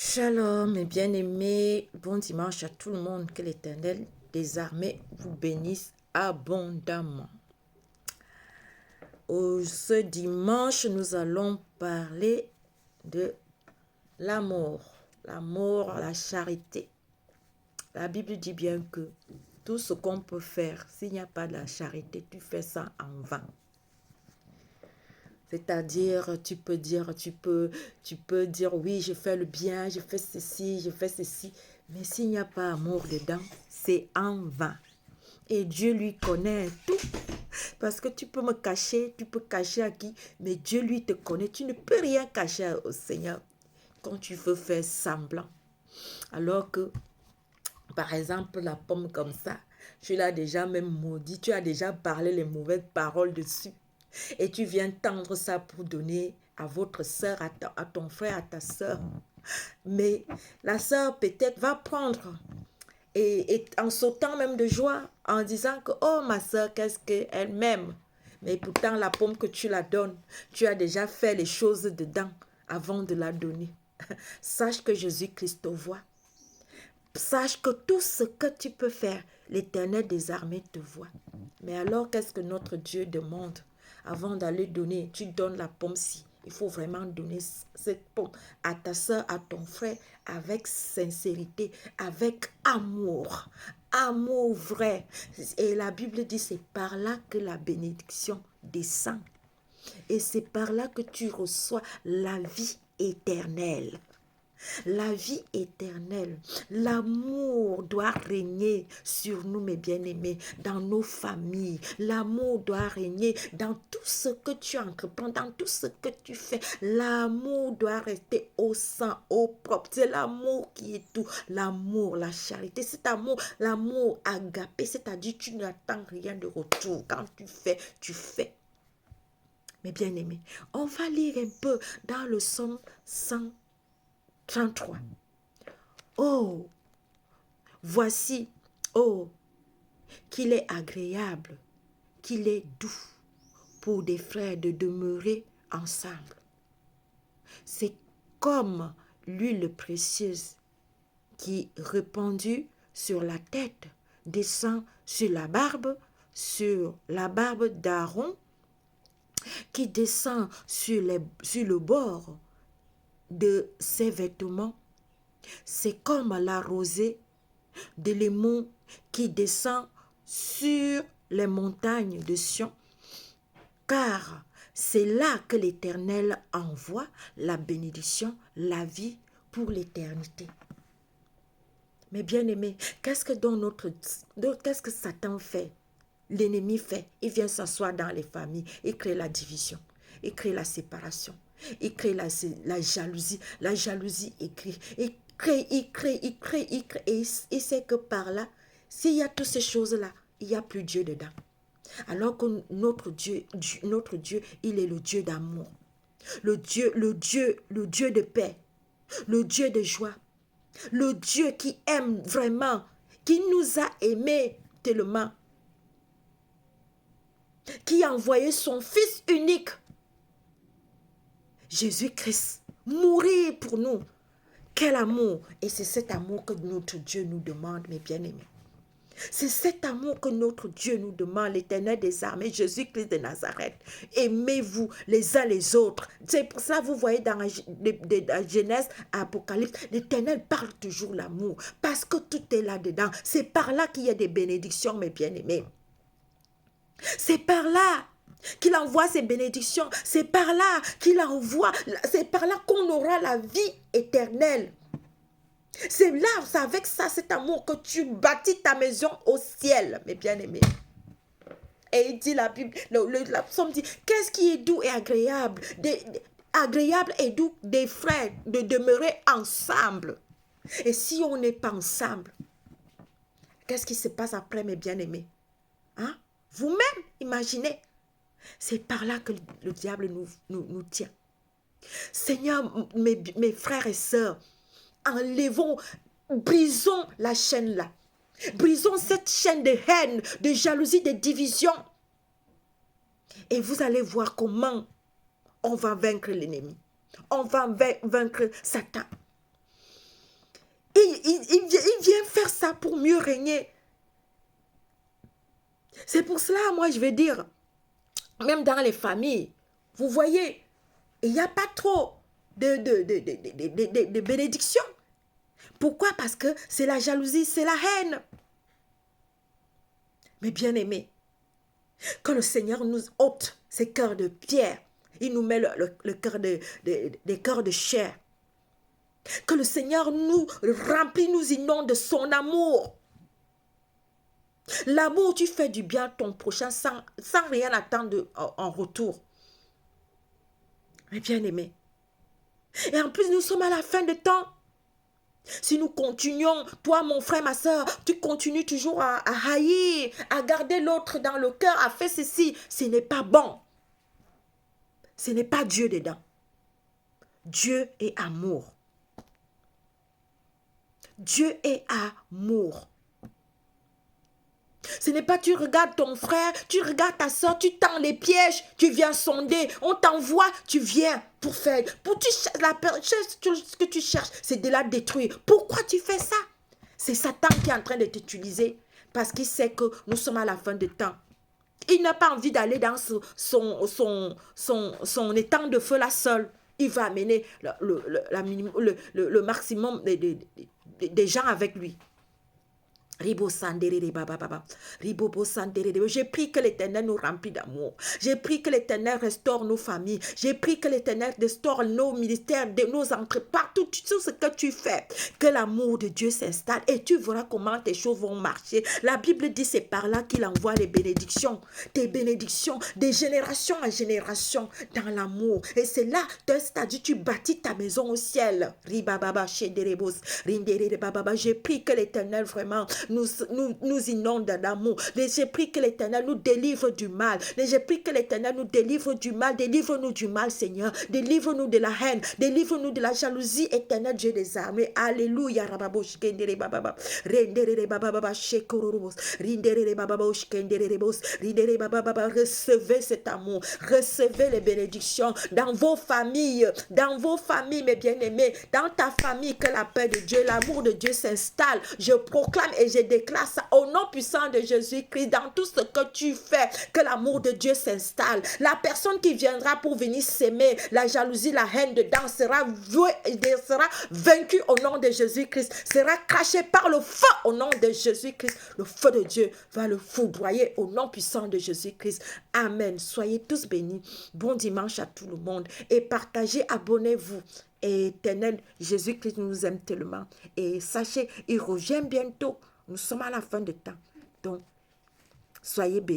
Shalom mes bien-aimés, bon dimanche à tout le monde, que l'Éternel des armées vous bénisse abondamment. Ce dimanche, nous allons parler de l'amour, la charité. La Bible dit bien que tout ce qu'on peut faire, s'il n'y a pas de la charité, tu fais ça en vain. C'est-à-dire, tu peux dire, oui, je fais le bien, je fais ceci. Mais s'il n'y a pas amour dedans, c'est en vain. Et Dieu lui connaît tout. Parce que tu peux me cacher, tu peux cacher à qui, mais Dieu lui te connaît. Tu ne peux rien cacher au Seigneur quand tu veux faire semblant. Alors que, par exemple, la pomme comme ça, tu l'as déjà même maudit, tu as déjà parlé les mauvaises paroles dessus. Et tu viens tendre ça pour donner à votre soeur, à ton frère, à ta soeur. Mais la soeur peut-être va prendre et en sautant même de joie, en disant que, oh ma soeur, qu'est-ce qu'elle m'aime. Mais pourtant la pomme que tu la donnes, tu as déjà fait les choses dedans avant de la donner. Sache que Jésus-Christ te voit. Sache que tout ce que tu peux faire, l'Éternel des armées te voit. Mais alors, qu'est-ce que notre Dieu demande? Avant d'aller donner, tu donnes la pomme-ci. Il faut vraiment donner cette pomme à ta soeur, à ton frère, avec sincérité, avec amour. Amour vrai. Et la Bible dit, c'est par là que la bénédiction descend. Et c'est par là que tu reçois la vie éternelle. La vie éternelle, l'amour doit régner sur nous, mes bien-aimés, dans nos familles. L'amour doit régner dans tout ce que tu entreprends, dans tout ce que tu fais. L'amour doit rester au sang, au propre. C'est l'amour qui est tout. L'amour, la charité, cet amour, l'amour agapé, c'est-à-dire tu n'attends rien de retour. Quand tu fais, tu fais. Mes bien-aimés, on va lire un peu dans le psaume 133. Oh, voici, oh, qu'il est agréable, qu'il est doux pour des frères de demeurer ensemble. C'est comme l'huile précieuse qui, répandue sur la tête, descend sur la barbe d'Aaron, qui descend sur le bord de ses vêtements. C'est comme la rosée de l'Hémon qui descend sur les montagnes de Sion, car c'est là que l'Éternel envoie la bénédiction, la vie pour l'éternité. Mais bien-aimés, qu'est-ce que Satan fait? L'ennemi fait. Il vient s'asseoir dans les familles, il crée la division, il crée la séparation, il crée la jalousie. La jalousie écrit. Il crée. Et il sait que par là, s'il y a toutes ces choses-là, il n'y a plus Dieu dedans. Alors que notre Dieu, il est le Dieu d'amour. Le Dieu de paix. Le Dieu de joie. Le Dieu qui aime vraiment. Qui nous a aimés tellement. Qui a envoyé son Fils unique, Jésus-Christ, mourir pour nous. Quel amour! Et c'est cet amour que notre Dieu nous demande, mes bien-aimés. C'est cet amour que notre Dieu nous demande, l'Éternel des armées, Jésus-Christ de Nazareth. Aimez-vous les uns les autres. C'est pour ça que vous voyez dans la Genèse, Apocalypse, l'Éternel parle toujours l'amour. Parce que tout est là-dedans. C'est par là qu'il y a des bénédictions, mes bien-aimés. C'est par là qu'il envoie ses bénédictions. C'est par là qu'il envoie, c'est par là qu'on aura la vie éternelle. C'est là, c'est avec ça, cet amour que tu bâtis ta maison au ciel, mes bien-aimés. Et il dit la Bible, la psaume dit, qu'est-ce qui est doux et agréable, agréable et doux des frères de demeurer ensemble. Et si on n'est pas ensemble, qu'est-ce qui se passe après, mes bien-aimés? Hein? Vous-même, imaginez. C'est par là que le diable nous tient. Seigneur, mes frères et sœurs, enlevons, brisons la chaîne là. Brisons cette chaîne de haine, de jalousie, de division. Et vous allez voir comment on va vaincre l'ennemi. On va vaincre Satan. Il vient faire ça pour mieux régner. C'est pour cela, moi, je vais dire, même dans les familles, vous voyez, il n'y a pas trop de bénédictions. Pourquoi? Parce que c'est la jalousie, c'est la haine. Mais bien aimés, quand le Seigneur nous ôte ces cœurs de pierre, il nous met le cœur des cœurs de chair. Que le Seigneur nous remplit, nous inonde de son amour. L'amour, tu fais du bien à ton prochain sans rien attendre en retour. Mais bien aimé. Et en plus, nous sommes à la fin de temps. Si nous continuons, toi, mon frère, ma soeur, tu continues toujours à haïr, à garder l'autre dans le cœur, à faire ceci, ce n'est pas bon. Ce n'est pas Dieu dedans. Dieu est amour. Dieu est amour. Ce n'est pas tu regardes ton frère, tu regardes ta soeur, tu tends les pièges, tu viens sonder, on t'envoie, tu viens pour faire. Ce que tu cherches, c'est de la détruire. Pourquoi tu fais ça? C'est Satan qui est en train de t'utiliser parce qu'il sait que nous sommes à la fin de temps. Il n'a pas envie d'aller dans son étang de feu là seul. Il va amener le maximum des gens avec lui. J'ai pris que l'Éternel nous remplit d'amour. J'ai pris que l'Éternel restaure nos familles. J'ai pris que l'Éternel restaure nos ministères, nos entrées, partout, tout ce que tu fais. Que l'amour de Dieu s'installe et tu verras comment tes choses vont marcher. La Bible dit c'est par là qu'il envoie les bénédictions. Tes bénédictions, de génération en génération, dans l'amour. Et c'est là, c'est-à-dire tu bâtis ta maison au ciel. J'ai pris que l'Éternel vraiment nous inonde d'amour. J'ai pris que l'Éternel nous délivre du mal. J'ai pris que l'Éternel nous délivre du mal. Délivre-nous du mal, Seigneur. Délivre-nous de la haine. Délivre-nous de la jalousie, Éternel Dieu des armées. Alléluia. Recevez cet amour. Recevez les bénédictions dans vos familles, mes bien-aimés, dans ta famille, que la paix de Dieu, l'amour de Dieu s'installe. Je proclame et je déclare ça au nom puissant de Jésus-Christ. Dans tout ce que tu fais, que l'amour de Dieu s'installe. La personne qui viendra pour venir s'aimer, la jalousie, la haine dedans sera vaincue au nom de Jésus-Christ. Sera crachée par le feu au nom de Jésus-Christ. Le feu de Dieu va le foudroyer au nom puissant de Jésus-Christ. Amen. Soyez tous bénis. Bon dimanche à tout le monde. Et partagez, abonnez-vous. Et Éternel, Jésus-Christ nous aime tellement. Et sachez, il revient bientôt. Nous sommes à la fin du temps. Donc, soyez bénis.